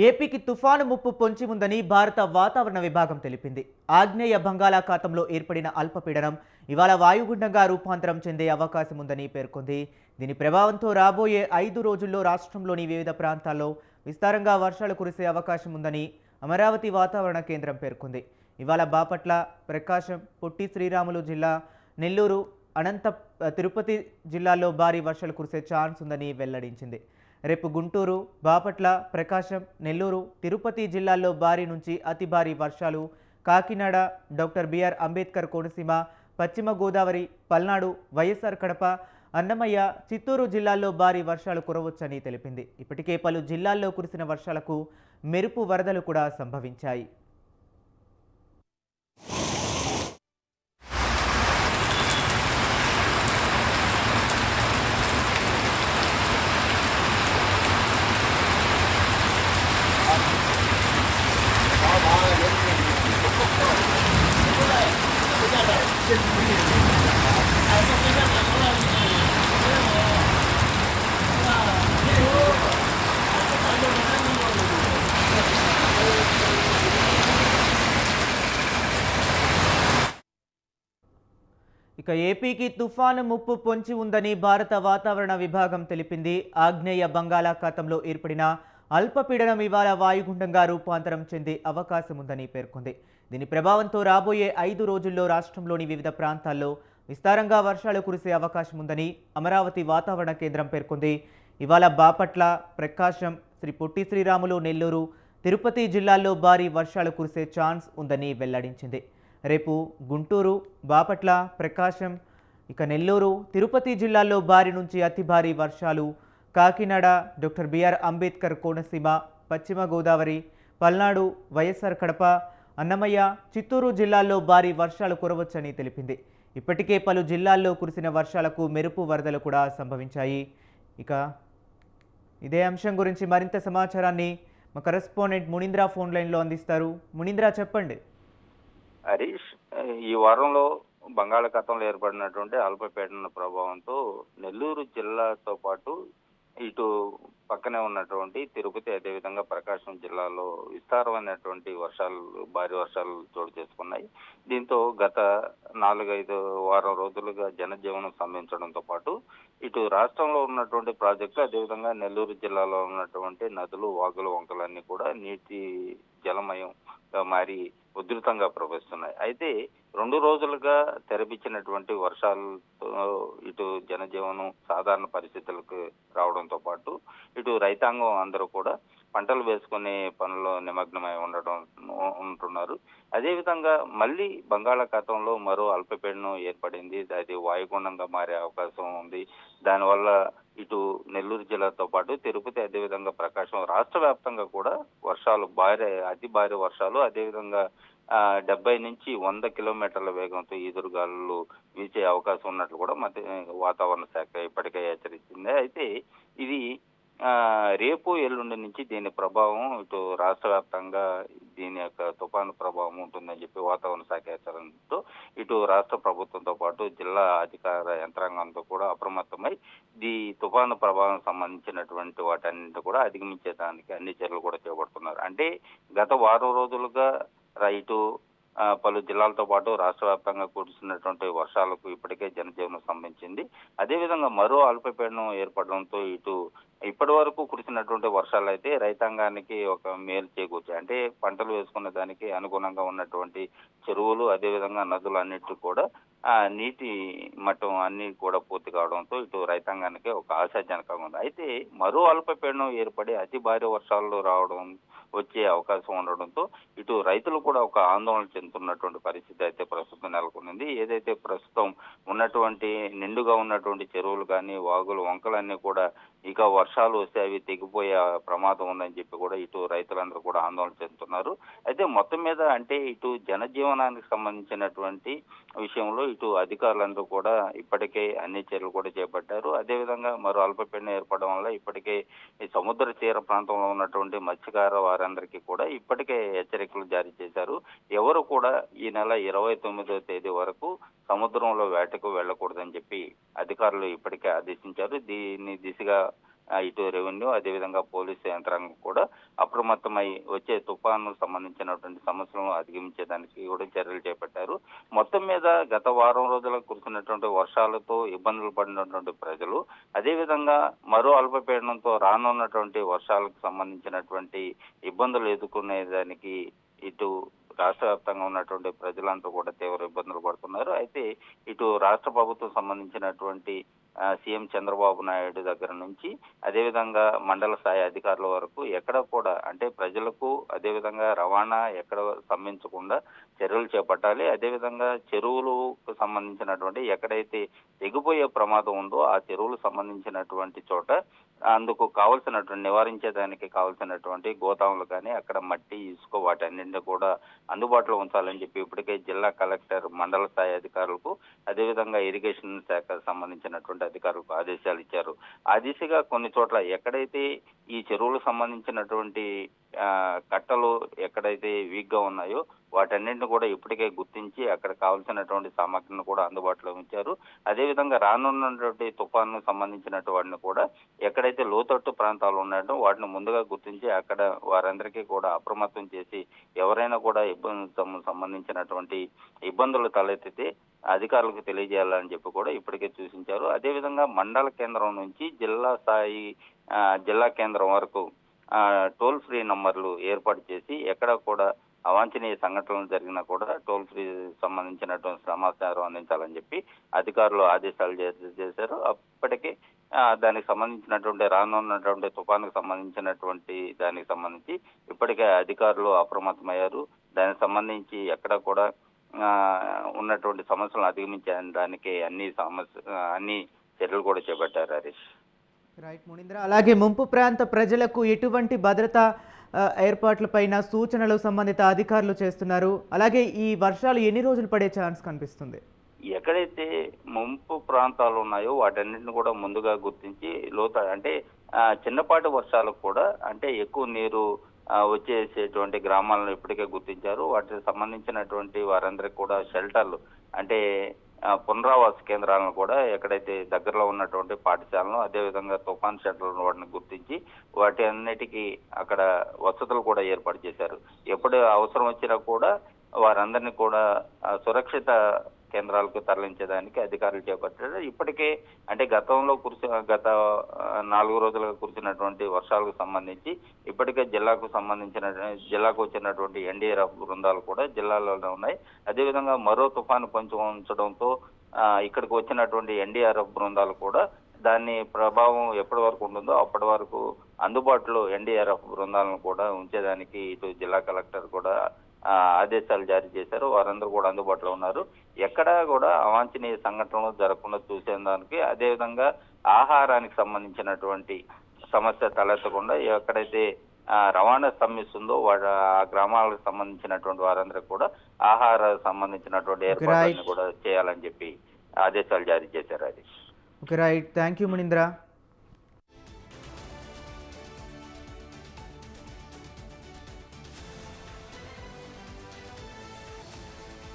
ఏపీకి తుఫాను ముప్పు పొంచి ఉందని భారత వాతావరణ విభాగం తెలిపింది. ఆగ్నేయ బంగాళాఖాతంలో ఏర్పడిన అల్పపీడనం ఇవాళ వాయుగుండంగా రూపాంతరం చెందే అవకాశం ఉందని పేర్కొంది. దీని ప్రభావంతో రాబోయే 5 రోజుల్లో రాష్ట్రంలోని వివిధ ప్రాంతాల్లో విస్తారంగా వర్షాలు కురిసే అవకాశం ఉందని అమరావతి వాతావరణ కేంద్రం పేర్కొంది. ఇవాళ బాపట్ల, ప్రకాశం, పొట్టి శ్రీరాములు జిల్లా, నెల్లూరు, అనంత తిరుపతి జిల్లాల్లో భారీ వర్షాలు కురిసే ఛాన్స్ ఉందని వెల్లడించింది. రేపు గుంటూరు, బాపట్ల, ప్రకాశం, నెల్లూరు, తిరుపతి జిల్లాల్లో భారీ నుంచి అతి భారీ వర్షాలు, కాకినాడ, డాక్టర్ బిఆర్ అంబేద్కర్ కోనసీమ, పశ్చిమ గోదావరి, పల్నాడు, వైఎస్ఆర్ కడప, అన్నమయ్య, చిత్తూరు జిల్లాల్లో భారీ వర్షాలు కురవచ్చని తెలిపింది. ఇప్పటికే పలు జిల్లాల్లో కురిసిన వర్షాలకు మెరుపు వరదలు కూడా సంభవించాయి. ఇక ఏపీకి తుఫాను ముప్పు పొంచి ఉందని భారత వాతావరణ విభాగం తెలిపింది. ఆగ్నేయ బంగాళాఖాతంలో ఏర్పడిన అల్పపీడనం ఇవాళ వాయుగుండంగా రూపాంతరం చెందే అవకాశం ఉందని పేర్కొంది. దీని ప్రభావంతో రాబోయే 5 రోజుల్లో రాష్ట్రంలోని వివిధ ప్రాంతాల్లో విస్తారంగా వర్షాలు కురిసే అవకాశం ఉందని అమరావతి వాతావరణ కేంద్రం పేర్కొంది. ఇవాళ బాపట్ల, ప్రకాశం, శ్రీ పొట్టి శ్రీరాములు, నెల్లూరు, తిరుపతి జిల్లాల్లో భారీ వర్షాలు కురిసే ఛాన్స్ ఉందని వెల్లడించింది. రేపు గుంటూరు, బాపట్ల, ప్రకాశం, ఇక నెల్లూరు, తిరుపతి జిల్లాల్లో భారీ నుంచి అతి భారీ వర్షాలు, కాకినాడ, డాక్టర్ బిఆర్ అంబేద్కర్ కోనసీమ, పశ్చిమ గోదావరి, పల్నాడు, వైఎస్ఆర్ కడప, అన్నమయ్య, చిత్తూరు జిల్లాల్లో భారీ వర్షాలు కురవచ్చని తెలిపింది. ఇప్పటికే పలు జిల్లాల్లో కురిసిన వర్షాలకు మెరుపు వరదలు కూడా సంభవించాయి. ఇక ఇదే అంశం గురించి మరింత సమాచారాన్ని మా కరెస్పాండెంట్ మునీంద్ర ఫోన్ లైన్లో అందిస్తారు. మునీంద్ర, చెప్పండి. హరీష్, ఈ వారంలో బంగాళాఖాతంలో ఏర్పడినటువంటి అల్పపీడన ప్రభావంతో నెల్లూరు జిల్లాతో పాటు ఇటు పక్కనే ఉన్నటువంటి తిరుపతి, అదేవిధంగా ప్రకాశం జిల్లాలో విస్తారమైనటువంటి భారీ వర్షాలు చోటు చేసుకున్నాయి. దీంతో గత 4-5 వారం రోజులుగా జనజీవనం స్తంభించడంతో పాటు ఇటు రాష్ట్రంలో ఉన్నటువంటి ప్రాజెక్టులు, అదేవిధంగా నెల్లూరు జిల్లాలో ఉన్నటువంటి నదులు, వాగులు, వంకలన్నీ కూడా నీటి జలమయంగా మారి ఉధృతంగా ప్రవహిస్తున్నాయి. అయితే 2 రోజులుగా తెరపించినటువంటి వర్షాలతో ఇటు జనజీవనం సాధారణ పరిస్థితులకు రావడంతో పాటు ఇటు రైతాంగం అందరూ కూడా పంటలు వేసుకునే పనుల్లో నిమగ్నమై ఉంటున్నారు. అదేవిధంగా మళ్ళీ బంగాళాఖాతంలో మరో అల్పపీడనం ఏర్పడింది. అది వాయుగుండంగా మారే అవకాశం ఉంది. దానివల్ల ఇటు నెల్లూరు జిల్లాతో పాటు తిరుపతి, అదేవిధంగా ప్రకాశం రాష్ట్ర వ్యాప్తంగా కూడా వర్షాలు అతి భారీ వర్షాలు, అదేవిధంగా 70 నుంచి 100 కిలోమీటర్ల వేగంతో ఈదురుగాలులు వీచే అవకాశం ఉన్నట్లు కూడా వాతావరణ శాఖ ఇప్పటికే హెచ్చరించింది. అయితే ఇది రేపు, ఎల్లుండి నుంచి దీని ప్రభావం ఇటు రాష్ట్ర వ్యాప్తంగా దీని యొక్క తుఫాను ప్రభావం ఉంటుందని చెప్పి వాతావరణ శాఖ హెచ్చరించడంతో ఇటు రాష్ట్ర ప్రభుత్వంతో పాటు జిల్లా అధికార యంత్రాంగంతో కూడా అప్రమత్తమై ఈ తుఫాను ప్రభావం సంబంధించినటువంటి వాటన్నింటి కూడా అధిగమించేదానికి అన్ని చర్యలు కూడా చేపడుతున్నారు. అంటే గత వారం రోజులుగా ఇటు పలు జిల్లాలతో పాటు రాష్ట్ర వ్యాప్తంగా కురుస్తున్నటువంటి వర్షాలకు ఇప్పటికే జనజీవనం స్తంభించింది. అదేవిధంగా మరో అల్పపీడనం ఏర్పడడంతో ఇటు ఇప్పటి వరకు కురిసినటువంటి వర్షాలు అయితే రైతాంగానికి ఒక మేలు చేకూర్చాయి. అంటే పంటలు వేసుకునే దానికి అనుగుణంగా ఉన్నటువంటి చెరువులు, అదేవిధంగా నదులు అన్నిటి కూడా నీటి మట్టం అన్ని కూడా పూర్తి కావడంతో ఇటు రైతాంగానికి ఒక ఆశాజనకంగా ఉంది. అయితే మరో అల్పపీడనం ఏర్పడి అతి భారీ వర్షాలు వచ్చే అవకాశం ఉండడంతో ఇటు రైతులు కూడా ఒక ఆందోళన చెందుతున్నటువంటి పరిస్థితి అయితే ప్రస్తుతం నెలకొంది. ఏదైతే ప్రస్తుతం ఉన్నటువంటి నిండుగా ఉన్నటువంటి చెరువులు కానీ, వాగులు, వంకలన్నీ కూడా ఇక వర్షాలు వస్తే అవి తెగిపోయే ప్రమాదం ఉందని చెప్పి కూడా ఇటు రైతులందరూ కూడా ఆందోళన చెందుతున్నారు. అయితే మొత్తం మీద అంటే ఇటు జనజీవనానికి సంబంధించినటువంటి విషయంలో ఇటు అధికారులందరూ కూడా ఇప్పటికే అన్ని చర్యలు కూడా చేపట్టారు. అదేవిధంగా మరో అల్పపీడనం ఏర్పడడం వల్ల ఇప్పటికే ఈ సముద్ర తీర ప్రాంతంలో ఉన్నటువంటి మత్స్యకార వారందరికీ కూడా ఇప్పటికే హెచ్చరికలు జారీ చేశారు. ఎవరు కూడా ఈ నెల 29వ తేదీ వరకు సముద్రంలో వేటకు వెళ్లకూడదని చెప్పి అధికారులు ఇప్పటికే ఆదేశించారు. దీని దిశగా ఇటు రెవెన్యూ అదేవిధంగా పోలీసు యంత్రాంగం కూడా అప్రమత్తమై వచ్చే తుఫాను సంబంధించినటువంటి సమస్యలను అధిగమించేదానికి కూడా చర్యలు చేపట్టారు. మొత్తం మీద గత వారం రోజులకు కురిసినటువంటి వర్షాలతో ఇబ్బందులు పడినటువంటి ప్రజలు అదేవిధంగా మరో అల్పపీడనంతో రానున్నటువంటి వర్షాలకు సంబంధించినటువంటి ఇబ్బందులు ఎదుర్కొనేదానికి ఇటు రాష్ట్ర వ్యాప్తంగా ఉన్నటువంటి ప్రజలంతా కూడా తీవ్ర ఇబ్బందులు పడుతున్నారు. అయితే ఇటు రాష్ట్ర ప్రభుత్వం సంబంధించినటువంటి సీఎం చంద్రబాబు నాయుడు దగ్గర నుంచి అదేవిధంగా మండల స్థాయి అధికారుల వరకు ఎక్కడ కూడా అంటే ప్రజలకు అదేవిధంగా రవాణా ఎక్కడ స్తంభించకుండా చర్యలు చేపట్టాలి. అదేవిధంగా చెరువులకు సంబంధించినటువంటి ఎక్కడైతే తెగిపోయే ప్రమాదం ఉందో ఆ చెరువులకు సంబంధించినటువంటి చోట అందుకు కావలసినటువంటి నివారించేదానికి కావలసినటువంటి గోదాములు కానీ అక్కడ మట్టి ఇసుక వాటన్నింటినీ కూడా అందుబాటులో ఉంచాలని చెప్పి ఇప్పటికే జిల్లా కలెక్టర్ మండల స్థాయి అధికారులకు అదేవిధంగా ఇరిగేషన్ శాఖకు సంబంధించినటువంటి అధికారులకు ఆదేశాలు ఇచ్చారు. ఆ దిశగా కొన్ని చోట్ల ఎక్కడైతే ఈ చెరువులకు సంబంధించినటువంటి కట్టలు ఎక్కడైతే వీక్ గా ఉన్నాయో వాటన్నింటిని కూడా ఇప్పటికే గుర్తించి అక్కడ కావాల్సినటువంటి సామగ్రిని కూడా అందుబాటులో ఉంచారు. అదేవిధంగా రానున్నటువంటి తుఫాను సంబంధించినటువంటి వాటిని కూడా ఎక్కడైతే లోతట్టు ప్రాంతాలు ఉన్నాయో వాటిని ముందుగా గుర్తించి అక్కడ వారందరికీ కూడా అప్రమత్తం చేసి ఎవరైనా కూడా సంబంధించినటువంటి ఇబ్బందులు తలెత్తితే అధికారులకు తెలియజేయాలని చెప్పి కూడా ఇప్పటికే సూచించారు. అదేవిధంగా మండల కేంద్రం నుంచి జిల్లా కేంద్రం వరకు టోల్ ఫ్రీ నంబర్లు ఏర్పాటు చేసి ఎక్కడ కూడా అవాంఛనీయ సంఘటనలు జరిగినా కూడా టోల్ ఫ్రీ సంబంధించినటువంటి సమాచారం అందించాలని చెప్పి అధికారులు ఆదేశాలు చేశారు. అప్పటికే దానికి సంబంధించినటువంటి రానున్నటువంటి తుఫానుకు సంబంధించినటువంటి దానికి సంబంధించి ఇప్పటికే అధికారులు అప్రమత్తమయ్యారు. దానికి సంబంధించి ఎక్కడ కూడా ఉన్నటువంటి సమస్యలను అధిగమించే దానికి అన్ని చర్యలు కూడా చేపట్టారు. హరీష్. రైట్ మునీంద్ర, అలాగే ముంపు ప్రాంత ప్రజలకు ఎటువంటి భద్రతా ఏర్పాట్లపైన సూచనలు సంబంధిత అధికారులు చేస్తున్నారు? అలాగే ఈ వర్షాలు ఎన్ని రోజులు పడే ఛాన్స్ కనిపిస్తుంది? ఎక్కడైతే ముంపు ప్రాంతాలు ఉన్నాయో వాటన్నిటిని కూడా ముందుగా గుర్తించి అంటే చిన్నపాటి వర్షాలకు కూడా అంటే ఎక్కువ నీరు వచ్చేసేటువంటి గ్రామాలను ఇప్పటికే గుర్తించారు. వాటికి సంబంధించినటువంటి వారందరికీ కూడా షెల్టర్లు అంటే పునరావాస కేంద్రాలను కూడా ఎక్కడైతే దగ్గరలో ఉన్నటువంటి పాఠశాలను అదేవిధంగా తుఫాన్ షెల్టర్లను వాటిని గుర్తించి వాటి అన్నిటికీ అక్కడ వసతులు కూడా ఏర్పాటు చేశారు. ఎప్పుడు అవసరం వచ్చినా కూడా వారందరినీ కూడా సురక్షిత కేంద్రాలకు తరలించేదానికి అధికారులు చేపట్టారు. ఇప్పటికే అంటే గత 4 రోజులుగా కురిసినటువంటి వర్షాలకు సంబంధించి ఇప్పటికే జిల్లాకు వచ్చినటువంటి ఎన్డీఆర్ఎఫ్ బృందాలు కూడా జిల్లాలోనే ఉన్నాయి. అదేవిధంగా మరో తుఫాను కొంచెం ఉంచడంతో ఇక్కడికి వచ్చినటువంటి ఎన్డీఆర్ఎఫ్ బృందాలు కూడా దాని ప్రభావం ఎప్పటి వరకు ఉంటుందో అప్పటి వరకు అందుబాటులో ఎన్డీఆర్ఎఫ్ బృందాలను కూడా ఉంచేదానికి ఇటు జిల్లా కలెక్టర్ కూడా ఆదేశాలు జారీ చేశారు. వారందరూ కూడా అందుబాటులో ఉన్నారు. ఎక్కడా కూడా అవాంఛనీయ సంఘటనలు జరగకుండా చూసేదానికి అదేవిధంగా ఆహారానికి సంబంధించినటువంటి సమస్య తలెత్తకుండా ఎక్కడైతే రవాణా స్తంభిస్తుందో ఆ గ్రామాలకు సంబంధించినటువంటి వారందరికీ కూడా ఆహార సంబంధించినటువంటి ఏర్పాట్లను కూడా చేయాలని చెప్పి ఆదేశాలు జారీ చేశారు. అది రైట్. థ్యాంక్ యూ మునీంద్ర.